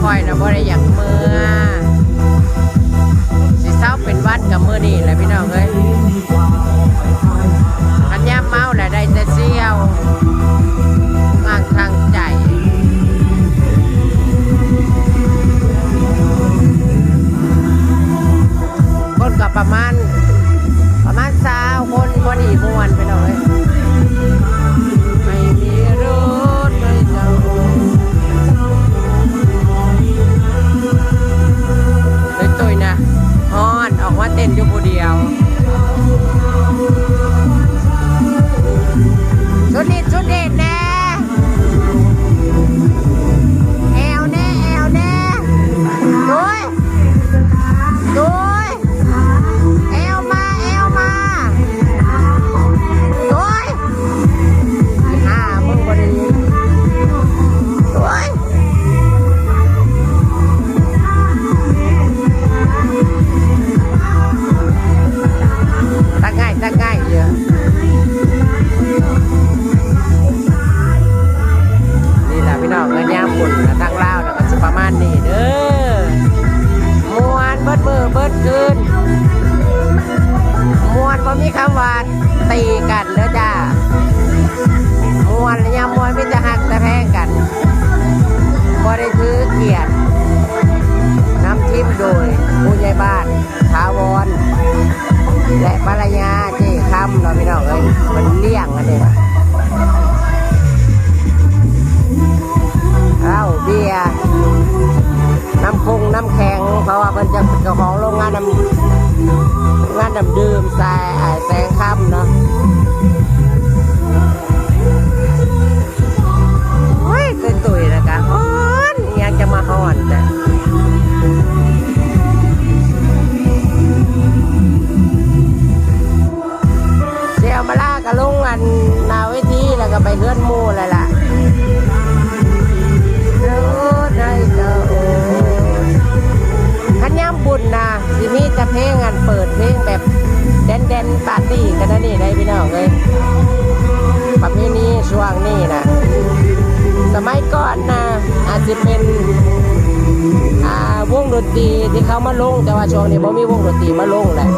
คอยนะบ่ได้อยากเมื่อสิเศร้าเป็นวัดกับมือนี่แหละพี่น้องเอ้ยขันย่ำเมาแหละได้แต่เซี่ยวมากทางใจคนกับประมาณ20 คนพอดีมวนพี่น้องเอ้ยไม่มีรถไม่เจ้าตุยนะฮอนออกมาเต้นอยู่ผู้เดียวชุดเด็ดแน่แอวแน่ดุยแอวมาดุยมึงบ่ได้ดุยตั้งง่ายเยอะนี่แหละพี่น้องเงินยามบุญตั้งเล่าแล้วก็จะประมาณนี้เด้อมวนเบิดมือเบิดคืนมวนบ่มีคำว่าตีกันเด้อจ้ามวนยามมวนมีแต่หักแต่แพงกันบ่ได้ถือเกียรตินำทีมโดยผู้ใหญ่บ้านถาวรและภรรยาเจ๊คำเราพี่น้องเอ้ยมันเลี้ยงกันเลยเหล้าเบียร์น้ำคงน้ำแข็งเพราะว่ามันจะเป็นเจ้าของโรงงานน้ำดื่มแสงคำเนาะโอ้ยเป็นตุ๋ยนะกะฮอนยังจะมาฮอนแต่มาล่ากับลุงอันนาเวทีแล้วก็ไปเฮือนหมู่เลยล่ะขันย่ำบุญนะทีนี้จะเพลงอันเปิดเพลงแบบแดนปาร์ตี้กันนะนี่ได้พี่น้องเลยประเพณีช่วงนี้นะสมัยก่อนนะอาจจะเป็นวงดนตรีที่เขามาลงแต่ว่าช่วงนี้บ่มีวงดนตรีมาลงแหละ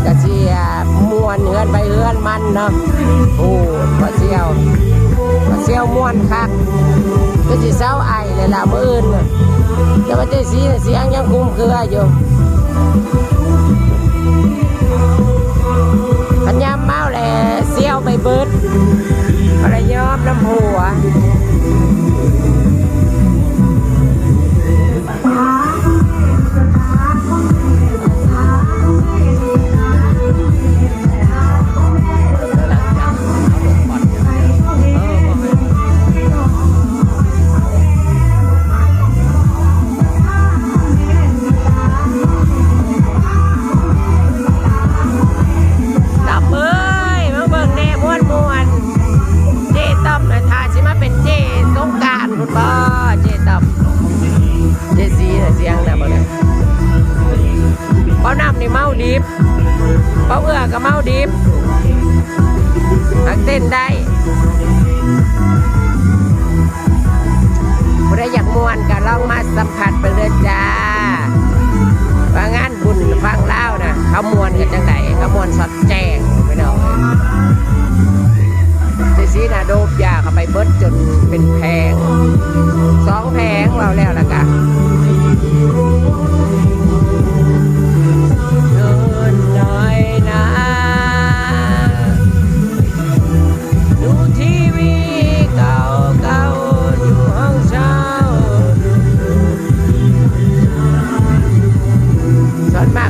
กะเชียมวนเฮือนไปเฮือนมันเนาะโอ้ก็เชี่ยวมวนคักก็สิเศร้าไอเลยล่ะมื้ออื่นแต่ว่าเจ๊สีเสียงยังคุ้มเครืออยู่ขันยามเมาแหละเซี่ยวไปเบิดอะไรยอมน้ำหัวดิบเป้าเอื้อกับเมาดิบหักเต้นได้ผู้ใดอยากม่วนก็ลองมาสัมผัสไปเลยจ้าว่างานบุญฟังเล่านะเขาม่วนกันจังไดเขาม่วนสดแจ้งไปหน่อยซีน่ะโดบยาเข้าไปเบิดจนเป็นแผง2 แผงเราแล้วล่ะกะ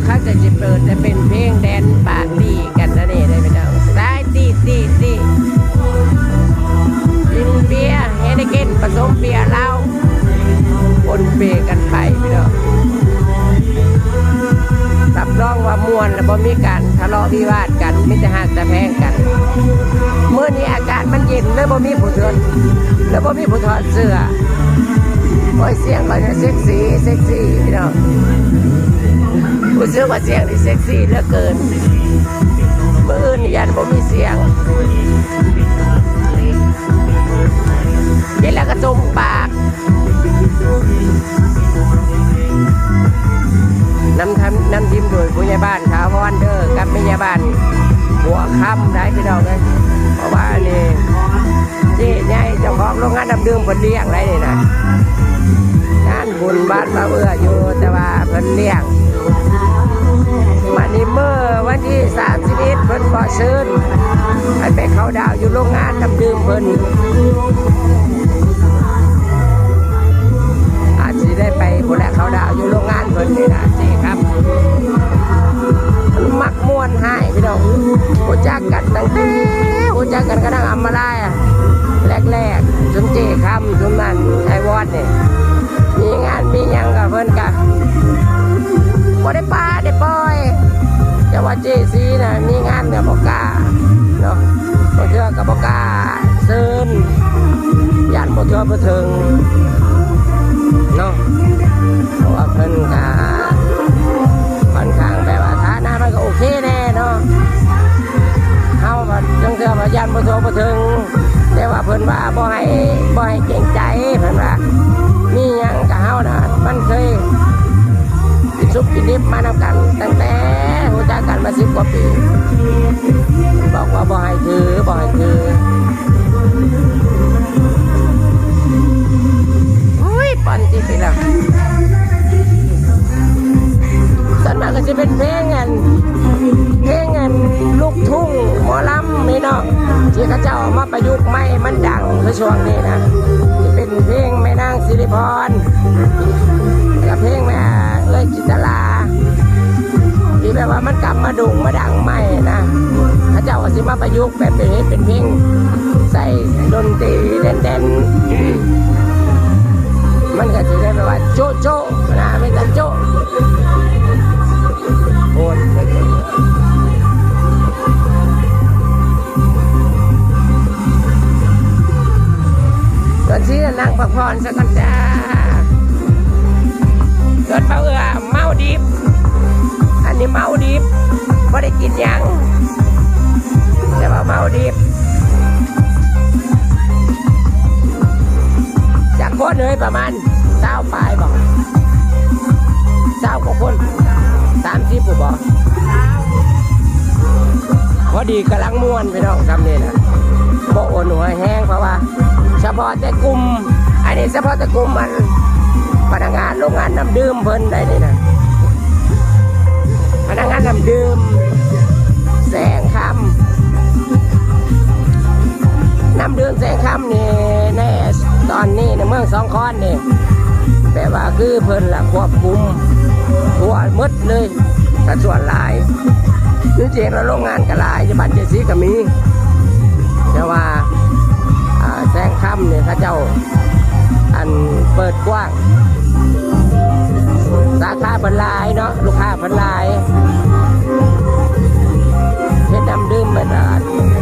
เขาจะเปิดจะเป็นเพลงแดนปาร์ตี้กันนะนี่ได้ไหมน้องสายตีกินเบียร์เฮนิเกนผสมเบียร์เหล้าปนเปกันไปพี่น้องรับรองว่ามวนและบ่มีการทะเลาะวิวาทกันมิจะหักจะแพงกันเมื่อนี้อากาศมันเย็นแล้วบ่มีผู้ถอดเสื้อโอ้ยเสียงก็จะเซ็กซี่พี่น้องรู้สึกว่าเสียงนี่เซ็กซี่เหลือเกินมืออื่นยันบ่มีเสียงกินแล้วก็จมปาก น้ำทิมโดยผู้ใหญ่บ้านขาววันเดอร์กับแม่ใหญ่บ้านหัวค่ำได้พี่น้องเลยเพราะว่านี่เจ๊ใหญ่เจ้าของโรงงานน้ำดื่มเพิ่นเลี้ยงไรนี่นะงานบุญบ้านมาเอื้ออยู่แต่ว่าเพิ่นเลี้ยงมานี่เมื่อวันที่31เพิ่นบ่ซื้อให้ไปเข้าดาวอยู่โรงงานน้ำดื่มเพิ่นอาจจะได้ไปบุญและเข้าดาวอยู่โรงงานเพิ่นนี่นะเจ๊ครับมักม่วนให้พี่น้องรู้จักกันตั้งแต่รู้จักกันก็นั่งอำมาได้อะแรกๆจุมเจ๊คำจุมนั้นไอ้วอดเนี่ยมีงานมียังกับเพิ่นกันบ่ได้ปลาได้ปล่อยแต่ว่าเจซีน่ะมีงานกับบอกกาเนาะบ่เทื่อกับบอกกาเซินยันบ่เทื่อบ่ถึงเนาะเพราะว่าเพิ่นก็ค่อนข้างแบบว่าฐานะมันก็โอเคแน่เนาะเฮาก็จังเทื่อว่ายันบ่เทื่อบ่ถึงแต่ว่าเพิ่นว่าบ่ให้เกรงใจเพิ่นว่ามีหยังกับเฮาน่ะมันเคยกินซุปกินดิบมานำกันตั้งแต่รู้จักกันมา10 กว่าปีบอกว่าบ่ให้ถืออุ้ยปอนติไปแล้วส่วนมากก็จะเป็นเพลงลูกทุ่งหมอลำนี่เนาะที่เขาเจ้ามาประยุกต์ใหม่มันดังในช่วงนี้นะจะเป็นเพลงแม่นางสิริพรกับเพลงแม่เอ้ยจิตรลาที่แบบว่ามันกลับมาดุงมาดังใหม่นะเขาเจ้าก็สิมาประยุกต์แบบเป็นเพลงใส่ดนตรีเด่นๆมันก็จะได้แบบว่าโจ๊ะโจ๊ะนะไม่แต่โจ๊ะโอนตอนที่นั่งพักผ่อนสักกันจ้าเกิดเอื้อเมาดิบอันนี้เมาดิบไม่ได้กินยังแต่ว่าเมาดิบจากคนเลยประมาณ20 ปลายบอก20 กว่าคน30ผู้บอกพอดีกำลังม่วนไปน้องทำนี่นะโบโอนหัวแห้งเพราะว่าเฉพาะแต่กลุ่มอันนี้เฉพาะแต่กลุ่มมันพนักงานโรงงานน้ำดื่มเพิ่นได้เลยนะพนักงานน้ำดื่มแสงคำน้ำดื่มแสงคำนี่แน่ตอนนี้ในเมือง2 คอนนี่แปลว่าคือเพิ่นละควบคุมทั่วหมดเลยแต่ส่วนหลายคือเจ๊เราโรงงานก็หลายจะบัตรเจซีก็มีแต่ว่าแสงคำเนี่ยพระเจ้าอันเปิดกว้างสาขาพันลายเนาะลูกค้าพันลายเพชรดำดื่มมัน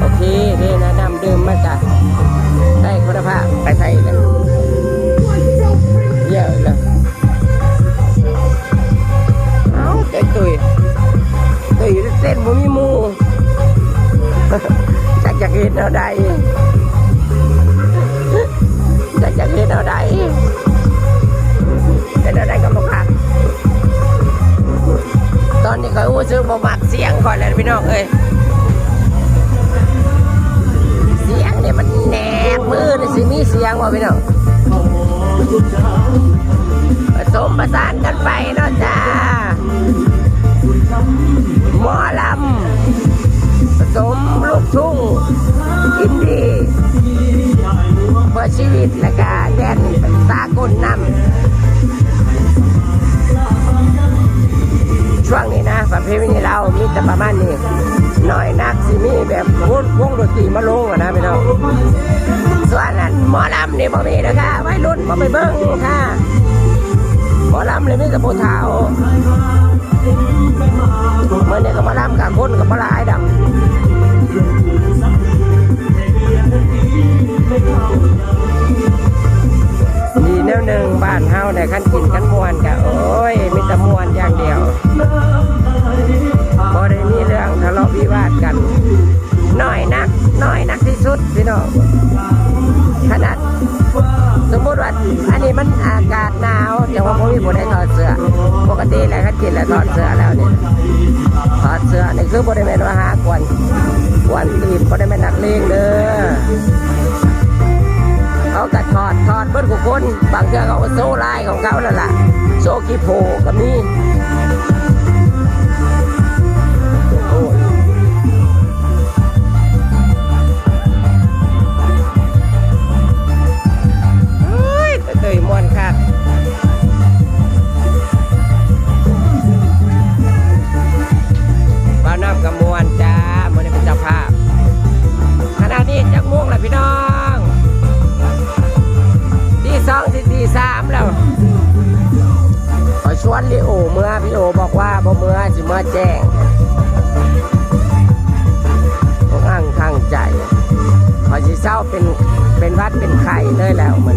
โอเคเลยนะดำดื่มมันจะได้คุณภาพไปใส่เลยเยอะเลยเอาตุยเต้นบ่มีมูจักเห็นเอาใดจักเห็นเอาใดเป็นเอาใดกับลูกค้าตอนนี้ก็ซื้อบ่มักเสียงก่อนเลยพี่น้องเอ้ยเสียงเนี่ยมันแนบมือเนี่ยสิมีเสียงว่ะพี่น้องผสมผสานกันไปเนาะจ้าหมอลำผสมลูกทุ่งอินดี้เพื่อชีวิตและก็แดนสากลนำช่วงนี้นะประเพณีเรามีแต่ประมาณนี้หน่อยนักสิมีแบบวงดนตรีมาลงนะพี่น้องส่วนนั้นหมอลำนี่บ่มีนะคะวัยรุ่นบ่ไปเบิ่งค่ะหมอลำเลยมีแต่ผู้เฒ่าเมื่อนี้ก็มาลำกับคนกับมาลายดำดีแนวหนึ่งบ้านเฮาได้ขั้นกินขั้นมวนกะโอ้ยมีแต่มวนอย่างเดียวพอได้มีเรื่องทะเลาะวิวาทกันน้อยนักที่สุดพี่น้องขนาดสมมติว่าอันนี้มันอากาศหนาวจังว่าผมมีผู้ใดถอดเสื้อปกติแล้วขั้นกินแล้วถอดเสื้อ อบริเวณว่าหากวนตีนบริเวณนักเลงเด้อเขากระถอดเบิ้ลกุคนบางเทื่อเขาโซ่ลายของเขานั่นแหละโซ่กีโพกับนี่โอ้ยเตยมวนค่ะบ้านน้ำกำมวนจ้ามันเป็นเจ้าภาพขณะนี้จักม่วงแหละพี่น้องที่2ที่3แล้วขอชวนลิโอเมื่อพี่โอบอกว่าบ่เมื่อสิเมื่อแจ้งต้องอ้างข้างใจขอสิเศร้าเป็นวัดเป็นไข่เลยแล้วมัน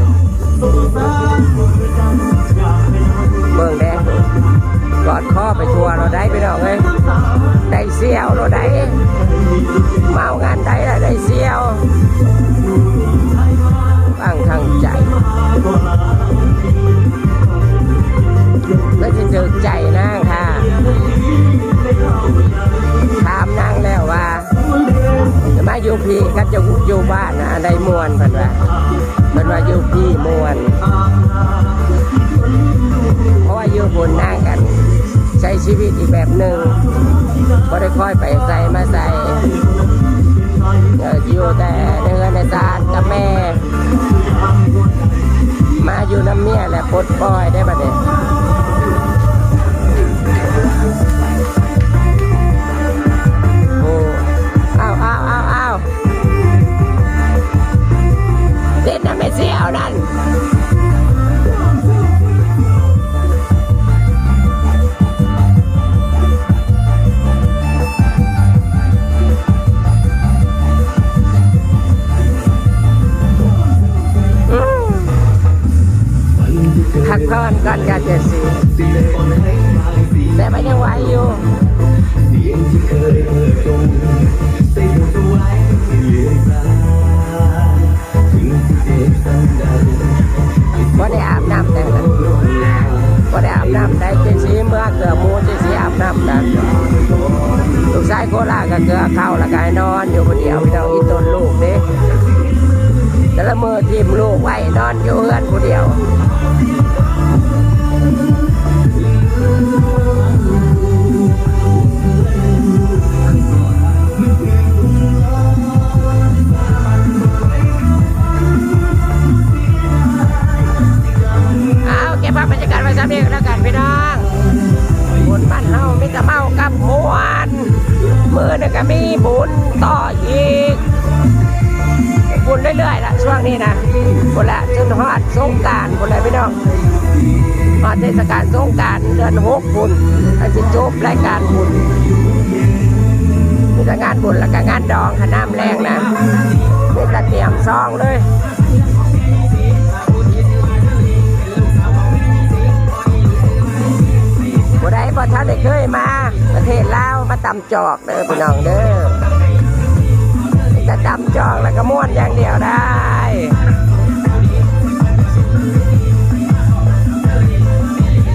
เบิ่งแดงกอดข้อไปทัวร์เราได้พี่น้องเลยได้เซี่ยวเราได้เมางานได้ได้เซี่ยวอ้างข้างใจแล้วจะเจอใจนางค่ะถามนางแล้วว่าจะมาอยู่พี่ก็จะอยู่บ้านนะได้มวนเพิ่นว่าอยู่พี่มวนเพราะว่าอยู่บนนั่งกันใช้ชีวิตอีกแบบหนึ่งก็ได้ค่อยไปใส่มาใส่อยู่แต่ในเงินในศาลกับแม่มาอยู่น้ำเมียแหละปลดปล่อยได้บัดนี้โอ้อ้าวเด็ดนะไม่เสียวนั่นพักผ่อนก่อนการเจ็ดสีแต่มันยังไหวอยู่ก็ได้อาบน้ำแต่นั้นก็ได้อาบน้ำได้เจ็ดสีเมื่อเกือบมูเจ็ดสีอาบน้ำกันลูกชายโคราชก็เกือบเข้าละกายนอนอยู่คนเดียวพี่น้องอีต้นลูกเด็กแต่ละมือทีมลูกไว้นอนอยู่เฮือนคนเดียวเอาเก็บภาพบรรยากาศไว้สักนิดแล้วกันพี่น้องบุญบ้านเฮามีแต่เมากับมวนมือนี่ก็มีบุญต่ออีกบุญเรื่อยๆล่ะช่วงนี้นะบุญละจนฮอดสงกรานต์บุญอะไรพี่น้องฮอดเทศกาลสงกรานต์เดือน6บุญอาจจะจบรายการบุญมีแต่งานบุญแล้วก็งานดองขน้ำแรงนะมีแต่เตรียมซองเลยบุญใดพอท่านได้เคยมาประเทศลาวมาตำจอกเด้อพี่น้องเด้อจะตำจอกแล้วก็ม้วนอย่างเดียวได้